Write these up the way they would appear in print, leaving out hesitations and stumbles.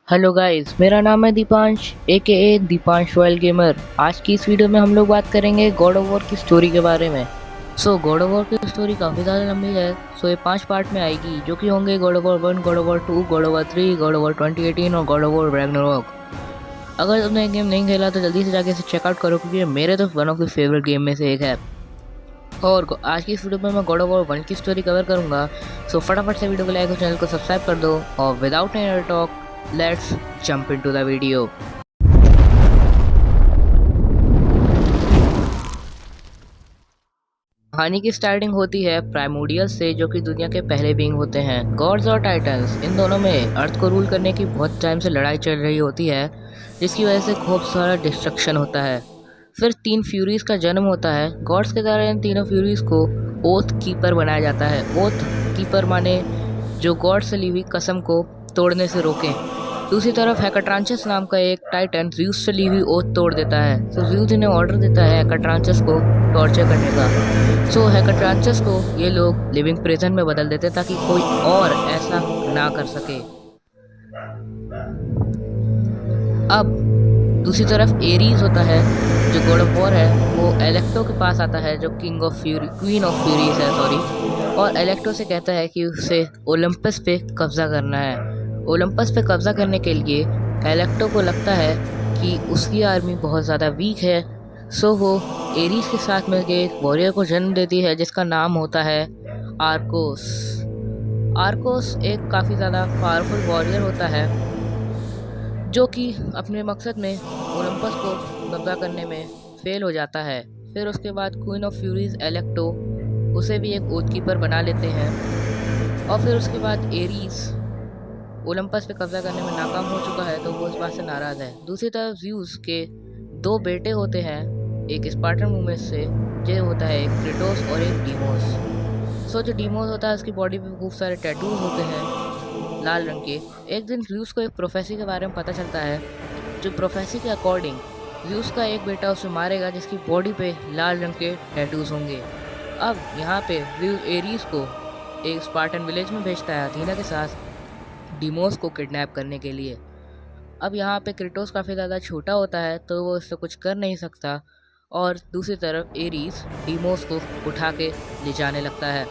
Hello guys, मेरा नाम है दीपांश ए दीपांश रॉयल गेमर। आज की इस वीडियो में हम लोग बात करेंगे गॉड ऑफ वॉर की स्टोरी के बारे में। गॉड ऑफ वॉर की स्टोरी काफ़ी ज़्यादा लंबी है। ये 5 पार्ट में आएगी, जो कि होंगे God of war 1, God of war 2, God of war 3, God of war 2018 और गॉड ऑफ वॉर रैग्नारोक। अगर तुमने गेम नहीं खेला तो जल्दी से जाके इसे चेकआउट करो, क्योंकि ये मेरे तो one of the favourite game में से एक है। और आज की इस वीडियो में मैं गॉड ऑफ वॉर 1 की स्टोरी कवर करूंगा। फटाफट से वीडियो को लाइक और चैनल को सब्सक्राइब कर दो। और without any talk, let's jump into the video. कहानी की स्टार्टिंग होती है प्राइमोडियल से, जो कि दुनिया के पहले बीइंग होते हैं। गॉड्स और टाइटन्स, इन दोनों में अर्थ को रूल करने की बहुत टाइम से लड़ाई चल रही होती है, जिसकी वजह से खूब सारा डिस्ट्रक्शन होता है। फिर 3 फ्यूरीज का जन्म होता है। गॉड्स के द्वारा इन तीनों फ्यूरीज को ओथ कीपर बनाया जाता है। ओथ कीपर माने जो गॉड से ली हुई कसम को तोड़ने से रोके। दूसरी तरफ हेकाट्रांचस नाम का एक टाइटन ज़्यूस से ली हुई ओथ तोड़ देता है। ज़्यूस इन्हें ऑर्डर देता है हेकाट्रांचस को टॉर्चर करने का। हेकाट्रांचस को ये लोग लिविंग प्रिजन में बदल देते ताकि कोई और ऐसा ना कर सके। अब दूसरी तरफ एरीज होता है, जो गॉड ऑफ वॉर है। वो एलेक्टो के पास आता है, जो क्वीन ऑफ फ्यूरीज है, सॉरी। और एलेक्टो से कहता है कि उसे ओलंपस पे कब्जा करना है। ओलंपस पे कब्जा करने के लिए एलेक्टो को लगता है कि उसकी आर्मी बहुत ज़्यादा वीक है। वो एरीज के साथ मिलकर एक वॉरियर को जन्म देती है, जिसका नाम होता है आर्कोस। आर्कोस एक काफ़ी ज़्यादा पावरफुल वॉरियर होता है, जो कि अपने मकसद में ओलंपस को कब्जा करने में फेल हो जाता है। फिर उसके बाद क्वीन ऑफ फ्यूरीज एलेक्टो उसे भी एक ओथ कीपर बना लेते हैं। और फिर उसके बाद एरीज ओलंपस पे कब्जा करने में नाकाम हो चुका है, तो वो इस बात से नाराज़ है। दूसरी तरफ ज़्यूस के 2 बेटे होते हैं, एक स्पार्टन मूवमेंट से, जो होता है एक क्रेटोस और एक डीमोस। जो डीमोस होता है, उसकी बॉडी पे खूब सारे टैटूज होते हैं लाल रंग के। एक दिन ज़्यूस को एक प्रोफेसी के बारे में पता चलता है, जो प्रोफेसी के अकॉर्डिंग ज़्यूस का एक बेटा उसे मारेगा, जिसकी बॉडी पे लाल रंग के टैटूज होंगे। अब यहाँ पे ज़्यूस एरीज को एक स्पार्टन विलेज में भेजता है अथीना के साथ डीमोस को किडनैप करने के लिए। अब यहाँ पे क्रेटोस काफ़ी ज़्यादा छोटा होता है, तो वो इससे कुछ कर नहीं सकता। और दूसरी तरफ एरीज डीमोस को उठा के ले जाने लगता है।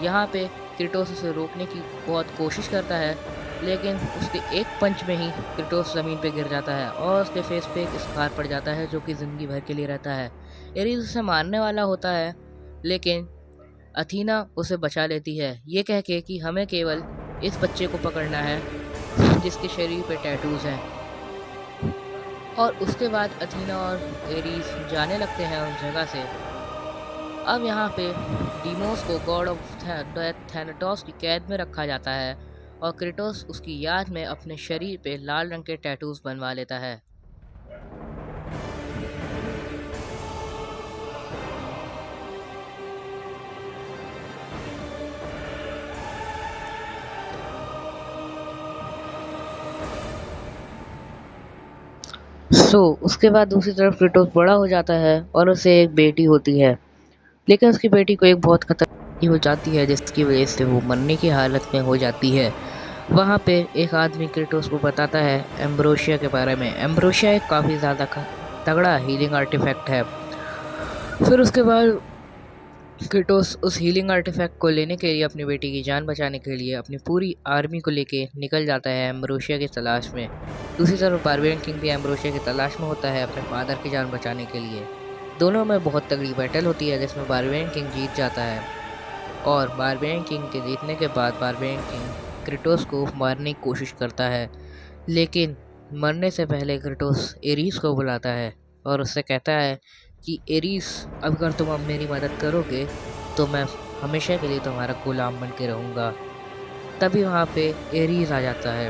यहाँ पे क्रेटोस उसे रोकने की बहुत कोशिश करता है, लेकिन उसके एक पंच में ही क्रेटोस ज़मीन पे गिर जाता है और उसके फेस पे एक स्कार पड़ जाता है, जो कि ज़िंदगी भर के लिए रहता है। एरीज उसे मारने वाला होता है, लेकिन अथीना उसे बचा लेती है, ये कह के कि हमें केवल इस बच्चे को पकड़ना है जिसके शरीर पे टैटूज हैं। और उसके बाद अथीना और एरीज जाने लगते हैं उस जगह से। अब यहाँ पे डीमोस को गॉड ऑफ थैनाटोस की कैद में रखा जाता है, और क्रेटोस उसकी याद में अपने शरीर पे लाल रंग के टैटूज बनवा लेता है। उसके बाद दूसरी तरफ क्रेटोस बड़ा हो जाता है और उसे एक बेटी होती है, लेकिन उसकी बेटी को एक बहुत खतरनाक हो जाती है, जिसकी वजह से वो मरने की हालत में हो जाती है। वहाँ पे एक आदमी क्रेटोस को बताता है एम्ब्रोशिया के बारे में। एम्ब्रोशिया एक काफ़ी ज़्यादा तगड़ा हीलिंग आर्टिफैक्ट है। फिर उसके बाद क्रेटोस उस हीलिंग आर्टिफैक्ट को लेने के लिए, अपनी बेटी की जान बचाने के लिए, अपनी पूरी आर्मी को लेके निकल जाता है एम्ब्रोशिया की तलाश में। दूसरी तरफ बारबेरियन किंग भी एम्ब्रोशिया की तलाश में होता है अपने फादर की जान बचाने के लिए। दोनों में बहुत तगड़ी बैटल होती है, जिसमें बारबेरियन किंग जीत जाता है। और बारबेरियन किंग के जीतने के बाद बारबेरियन किंग क्रेटोस को मारने की कोशिश करता है, लेकिन मरने से पहले क्रेटोस एरीज को बुलाता है और उससे कहता है कि एरीज, अगर तुम अब मेरी मदद करोगे तो मैं हमेशा के लिए तुम्हारा गुलाम बन के रहूँगा। तभी वहाँ पे एरीज आ जाता है।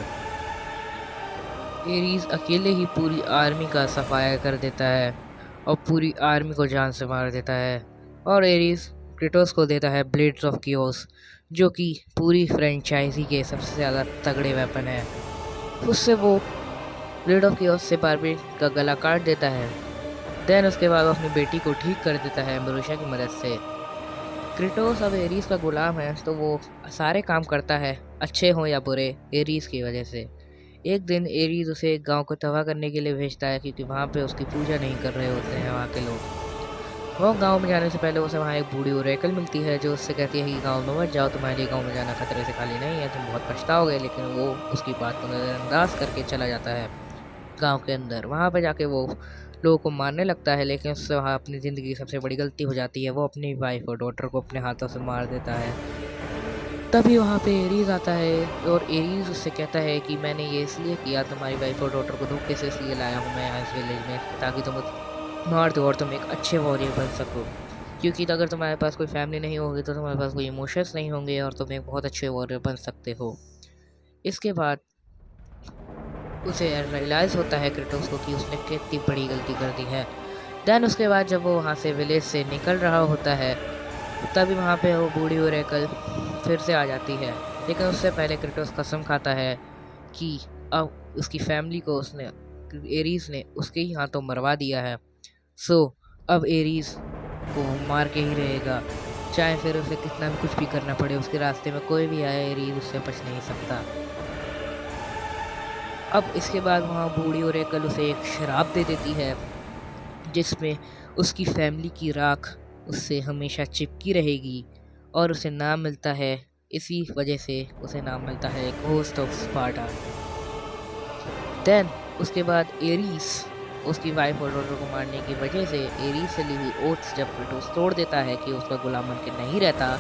एरीज अकेले ही पूरी आर्मी का सफाया कर देता है और पूरी आर्मी को जान से मार देता है। और एरीज क्रेटोस को देता है ब्लेड्स ऑफ कियोस, जो कि पूरी फ्रेंचाइजी के सबसे ज़्यादा तगड़े वेपन है। उससे वो ब्लेड ऑफ कियोस से बारबेरियन का गला काट देता है। देन उसके बाद वो अपनी बेटी को ठीक कर देता है एम्ब्रोशिया की मदद से। क्रेटोस अब एरीज का गुलाम है, तो वो सारे काम करता है, अच्छे हों या बुरे, एरीज की वजह से। एक दिन एरीज उसे एक गांव को तबाह करने के लिए भेजता है क्योंकि वहाँ पे उसकी पूजा नहीं कर रहे होते हैं वहाँ के लोग। वो गांव में जाने से पहले उसे वहाँ एक बूढ़ी ओरेकल मिलती है जो उससे कहती है कि गांव में मत जाओ, तुम्हारे लिए गांव में जाना खतरे से खाली नहीं है, तुम बहुत पछताओगे। लेकिन वो उसकी बात को नज़रअंदाज करके चला जाता है गांव के अंदर। वहाँ पे जाके वो लोगों को मारने लगता है, लेकिन उससे वहाँ अपनी ज़िंदगी की सबसे बड़ी गलती हो जाती है। वो अपनी वाइफ और डॉटर को अपने हाथों से मार देता है। तभी वहाँ पे एरीज आता है और एरीज उससे कहता है कि मैंने ये इसलिए किया, तुम्हारी वाइफ और डॉटर को धोखे से इसलिए लाया हूँ मैं यहाँ इस विलेज में, ताकि तुम मार दो और तुम एक अच्छे वॉरियर बन सको। क्योंकि अगर तुम्हारे पास कोई फैमिली नहीं होगी तो तुम्हारे पास कोई इमोशंस नहीं होंगे और तुम एक बहुत अच्छे वॉरियर बन सकते हो। इसके बाद उसे रियलाइज़ होता है क्रेटोस को कि उसने कितनी बड़ी गलती कर दी है। देन उसके बाद जब वो वहाँ से विलेज से निकल रहा होता है तभी वहाँ पे वो बूढ़ी ओरेकल फिर से आ जाती है। लेकिन उससे पहले क्रेटोस कसम खाता है कि अब उसकी फैमिली को उसने एरीज ने उसके ही हाथों मरवा दिया है। सो अब एरीज को मार के ही रहेगा, चाहे फिर उसे कितना भी कुछ भी करना पड़े। उसके रास्ते में कोई भी आए एरीज उससे बच नहीं सकता। अब इसके बाद वहाँ बूढ़ी ओरेकल उसे एक शराब दे देती है जिसमें उसकी फैमिली की राख उससे हमेशा चिपकी रहेगी और उसे नाम मिलता है, इसी वजह से उसे नाम मिलता है घोस्ट ऑफ स्पार्टा। देन उसके बाद एरीस उसकी वाइफ और डॉटर को मारने की वजह से एरीस से ली हुई ओथ्स जब क्रेटोस तोड़ देता है कि उसका गुलाम बन के नहीं रहता,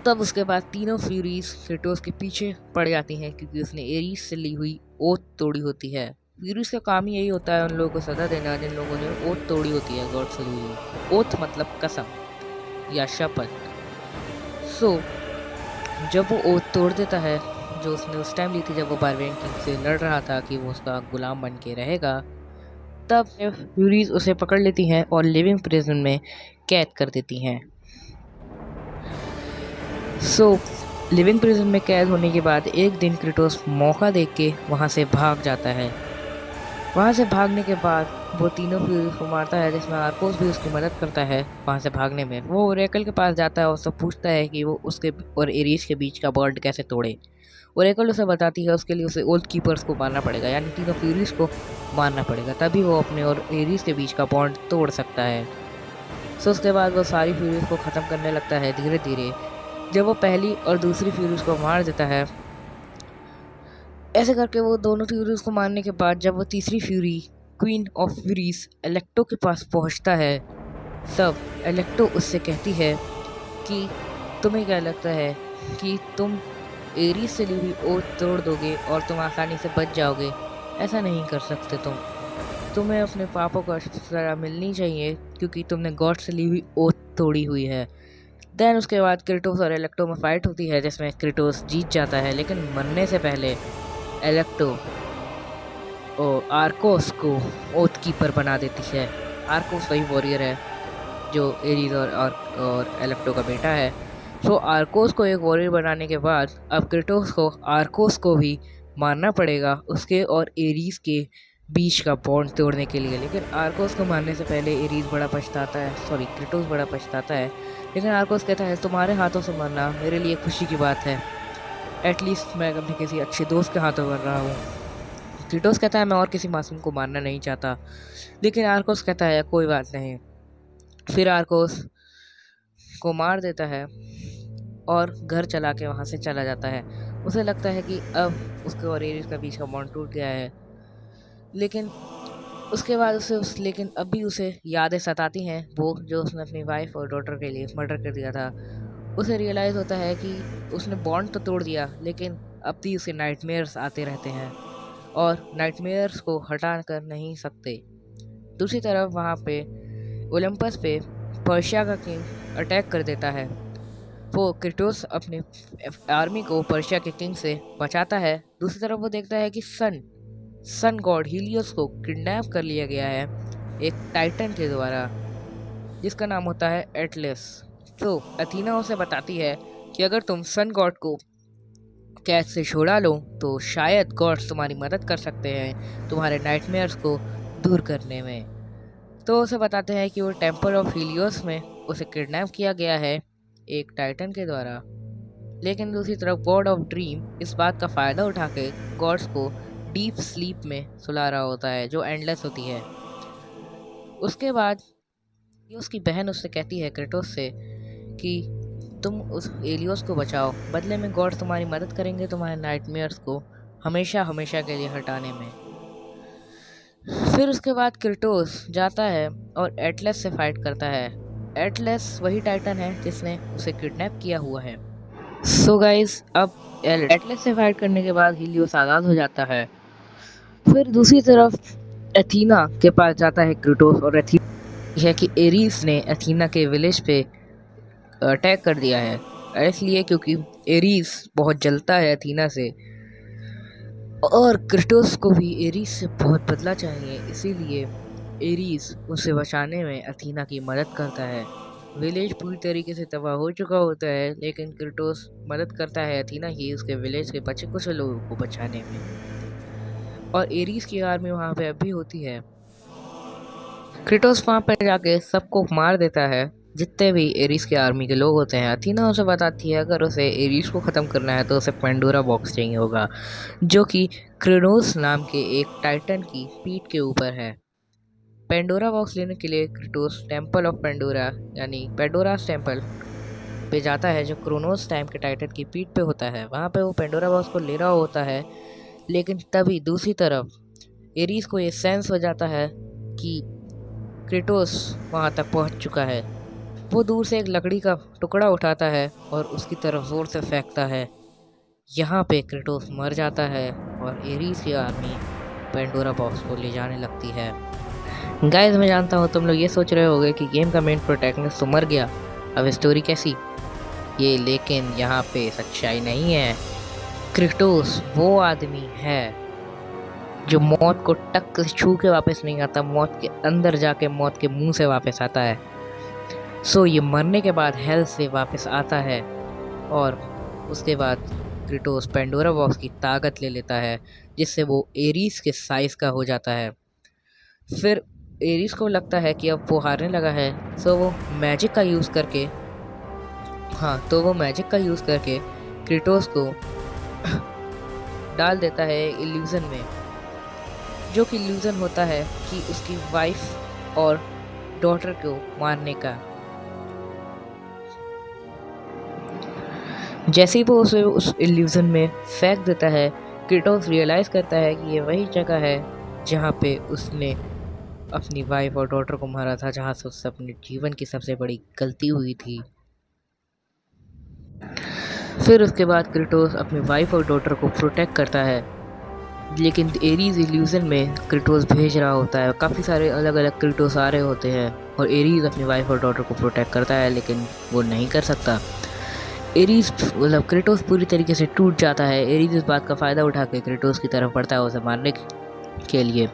तब उसके बाद तीनों फ्यूरीज क्रेटोस के पीछे पड़ जाती हैं क्योंकि उसने एरीस से ली हुई ओथ तोड़ी होती है। फ्यूरीज का काम ही यही होता है उन लोगों को सजा देना जिन लोगों ने ओथ तोड़ी होती है गॉड से ली हुई। ओथ मतलब कसम या शपथ। सो जब वो ओथ तोड़ देता है जो उसने उस टाइम ली थी जब वो बारबेरियन किंग से लड़ रहा था कि वो उसका गुलाम बन के रहेगा, तब फ्यूरीज उसे पकड़ लेती हैं और लिविंग प्रिजन में कैद कर देती हैं। सो लिविंग प्रिजन में कैद होने के बाद एक दिन क्रेटोस मौका देख के वहाँ से भाग जाता है। वहाँ से भागने के बाद वो तीनों फ्यूरीज को मारता है जिसमें आर्कोस भी उसकी मदद करता है वहाँ से भागने में। वो ओरेकल के पास जाता है और उससे पूछता है कि वो उसके और एरीज के बीच का बॉन्ड कैसे तोड़े। ओरेकल उसे बताती है उसके लिए उसे ओल्ड कीपर्स को मारना पड़ेगा, यानी तीनों फ्यूरीज को मारना पड़ेगा, तभी वो अपने और एरीज के बीच का बॉन्ड तोड़ सकता है। सो उसके बाद वो सारी फ्यूरीज को ख़त्म करने लगता है धीरे धीरे। जब वो पहली और दूसरी फ्यूरीज को मार देता है, ऐसे करके वो दोनों फ्यूरीज को मारने के बाद जब वो तीसरी फ्यूरी क्वीन ऑफ फ्यूरीज एलेक्टो के पास पहुंचता है, सब एलेक्टो उससे कहती है कि तुम्हें क्या लगता है कि तुम एरीज से ली हुई ओथ तोड़ दोगे और तुम आसानी से बच जाओगे? ऐसा नहीं कर सकते तुम्हें अपने पापों का सजा मिलनी चाहिए क्योंकि तुमने गॉड से ली हुई ओथ तोड़ी हुई है। देन उसके बाद क्रेटोस और एलेक्टो में फाइट होती है जिसमें क्रेटोस जीत जाता है, लेकिन मरने से पहले एलेक्टो और आर्कोस को ओथ कीपर बना देती है। आर्कोस वही वॉरियर है जो एरीज और एलेक्टो का बेटा है। सो आर्कोस को एक वॉरियर बनाने के बाद अब क्रेटोस को आर्कोस को भी मारना पड़ेगा उसके और एरीज के बीच का बॉन्ड तोड़ने के लिए। लेकिन आर्कोस को मारने से पहले एरीज बड़ा पछताता है, सॉरी क्रेटोस बड़ा पछताता है। लेकिन आर्कोस कहता है तुम्हारे हाथों से मरना मेरे लिए खुशी की बात है, एटलीस्ट मैं अपने किसी अच्छे दोस्त के हाथों मर रहा हूँ। क्रेटोस कहता है मैं और किसी मासूम को मारना नहीं चाहता, लेकिन आर्कोस कहता है कोई बात नहीं। फिर आर्कोस को मार देता है और घर चला के वहाँ से चला जाता है। उसे लगता है कि अब उसके और एरीज का बीच का बॉन्ड टूट गया है, लेकिन उसके बाद लेकिन अब भी उसे यादें सताती हैं वो जो उसने अपनी वाइफ और डॉटर के लिए मर्डर कर दिया था। उसे रियलाइज़ होता है कि उसने बॉन्ड तो तोड़ दिया लेकिन अब भी उसे नाइटमेयर्स आते रहते हैं और नाइटमेयर्स को हटा कर नहीं सकते। दूसरी तरफ वहाँ पे ओलंपस पे पर्शिया का किंग अटैक कर देता है। वो क्रेटोस अपने आर्मी को पर्शिया के किंग से बचाता है। दूसरी तरफ वो देखता है कि सन गॉड हीलियोस को किडनैप कर लिया गया है एक टाइटन के द्वारा जिसका नाम होता है एटलस। तो अथीना उसे बताती है कि अगर तुम सन गॉड को कैद से छुड़ा लो तो शायद गॉड्स तुम्हारी मदद कर सकते हैं तुम्हारे नाइटमेयर्स को दूर करने में। तो उसे बताते हैं कि वो टेम्पल ऑफ हीलियोस में उसे किडनैप किया गया है एक टाइटन के द्वारा, लेकिन दूसरी तरफ गॉड ऑफ ड्रीम इस बात का फ़ायदा उठा के गॉड्स को डीप स्लीप में सुला रहा होता है जो एंडलेस होती है। उसके बाद ये उसकी बहन उससे कहती है क्रेटोस से कि तुम उस एलियोस को बचाओ, बदले में गॉड तुम्हारी मदद करेंगे तुम्हारे नाइटमेयर्स को हमेशा हमेशा के लिए हटाने में। फिर उसके बाद क्रेटोस जाता है और एटलस से फाइट करता है। एटलस वही टाइटन है जिसने उसे किडनैप किया हुआ है। सो गाइस, अब एटलस से फाइट करने के बाद हीलियोस आज़ाद हो जाता है। फिर दूसरी तरफ एथीना के पास जाता है क्रेटोस और एथीना है कि एरीस ने एथीना के विलेज पे अटैक कर दिया है, इसलिए क्योंकि एरीस बहुत जलता है एथीना से और क्रेटोस को भी एरीस से बहुत बदला चाहिए, इसीलिए एरीस उसे बचाने में एथीना की मदद करता है। विलेज पूरी तरीके से तबाह हो चुका होता है, लेकिन क्रेटोस मदद करता है एथीना की उसके विलेज के बचे कुछ लोगों को बचाने में। और एरीस की आर्मी वहाँ पे अब भी होती है। क्रेटोस वहाँ पर जाके सबको मार देता है जितने भी एरीस के आर्मी के लोग होते हैं। अथीना उसे बताती है अगर उसे एरीस को ख़त्म करना है तो उसे पेंडोरा बॉक्स चाहिए होगा, जो कि क्रेनोस नाम के एक टाइटन की पीठ के ऊपर है। पेंडोरा बॉक्स लेने के लिए क्रेटोस टेम्पल ऑफ पेंडोरा यानी पेंडोरास टेम्पल पे जाता है जो क्रोनोस टाइम के टाइटन की पीठ पे होता है। वहाँ पे वो पेंडोरा बॉक्स को ले रहा होता है, लेकिन तभी दूसरी तरफ एरीस को ये सेंस हो जाता है कि क्रेटोस वहाँ तक पहुँच चुका है। वो दूर से एक लकड़ी का टुकड़ा उठाता है और उसकी तरफ जोर से फेंकता है। यहाँ पे क्रेटोस मर जाता है और एरीस की आर्मी पेंडोरा बॉक्स को ले जाने लगती है। गाइस, मैं जानता हूँ तुम लोग ये सोच रहे होगे कि गेम का मेन प्रोटैगनिस्ट तो मर गया, अब स्टोरी कैसी ये, लेकिन यहाँ पे सच्चाई नहीं है। क्रेटोस वो आदमी है जो मौत को टक से छू के वापस नहीं आता, मौत के अंदर जाके मौत के मुंह से वापस आता है। सो ये मरने के बाद हेल से वापस आता है और उसके बाद क्रेटोस पेंडोरा बॉक्स की ताकत ले लेता है जिससे वो एरीस के साइज़ का हो जाता है। फिर एरीस को लगता है कि अब वो हारने लगा है, सो वो मैजिक का यूज़ करके क्रेटोस को डाल देता है इल्यूज़न में, जो कि इल्यूज़न होता है कि उसकी वाइफ और डॉटर को मारने का। जैसे ही वो उसे उस इल्यूज़न में फेंक देता है, क्रेटोस रियलाइज़ करता है कि ये वही जगह है जहाँ पे उसने अपनी वाइफ और डॉटर को मारा था, जहाँ से उससे अपने जीवन की सबसे बड़ी गलती हुई थी। फिर उसके बाद क्रेटोस अपनी वाइफ और डॉटर को प्रोटेक्ट करता है, लेकिन एरीज इल्यूज़न में क्रेटोस भेज रहा होता है। काफ़ी सारे अलग अलग क्रेटोस आ रहे होते हैं और एरीज अपनी वाइफ और डॉटर को प्रोटेक्ट करता है, लेकिन वो नहीं कर सकता। एरीज मतलब क्रेटोस पूरी तरीके से टूट जाता है। एरीज इस बात का फ़ायदा उठा के क्रेटोस की तरफ बढ़ता है उसे मारने के लिए।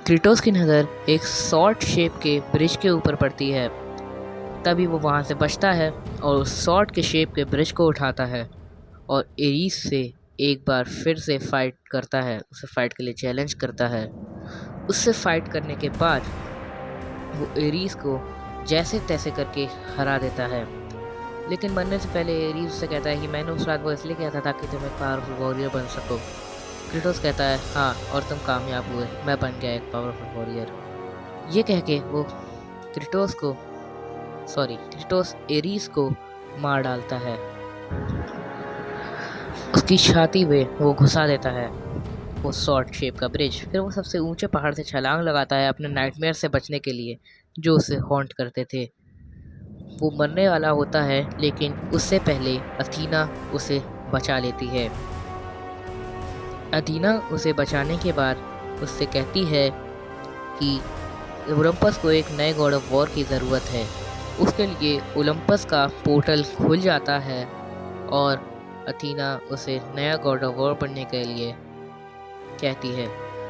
क्रेटोस की नज़र एक शॉर्ट शेप के ब्रिज के ऊपर पड़ती है, तभी वो वहाँ से बचता है और उस शॉर्ट के शेप के ब्रिज को उठाता है और एरीज से एक बार फिर से फाइट करता है, उसे फाइट के लिए चैलेंज करता है। उससे फाइट करने के बाद वो एरीज को जैसे तैसे करके हरा देता है, लेकिन मरने से पहले एरीज उससे कहता है कि मैंने उस रात वो इसलिए किया था ताकि तुम एक पावरफुल वॉरियर बन सको। क्रेटोस कहता है हाँ, और तुम कामयाब हुए, मैं बन गया एक पावरफुल वॉरियर। ये कह के वो क्रेटोस एरीज को मार डालता है, उसकी छाती में वो घुसा देता है वो शॉर्ट शेप का ब्रिज। फिर वो सबसे ऊंचे पहाड़ से छलांग लगाता है अपने नाइटमेयर से बचने के लिए जो उसे हॉन्ट करते थे। वो मरने वाला होता है, लेकिन उससे पहले अथीना उसे बचा लेती है। अथीना उसे बचाने के बाद उससे कहती है कि ओलंपस को एक नए गॉड ऑफ वॉर की ज़रूरत है। उसके लिए ओलंपस का पोर्टल खुल जाता है और अथीना उसे नया गॉड ऑफ वॉर बनने के लिए कहती है।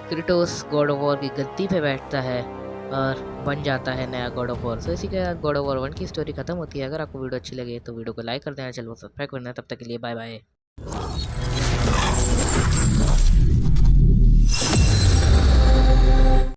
क्रेटोस गॉड ऑफ वॉर की गद्दी पे बैठता है और बन जाता है नया गॉड ऑफ वॉर। तो इसी के साथ गॉड ऑफ वॉर 1 की स्टोरी खत्म होती है। अगर आपको वीडियो अच्छी लगे तो वीडियो को लाइक कर देना, चैनल को सब्सक्राइब करना। तब तक के लिए बाय बाय।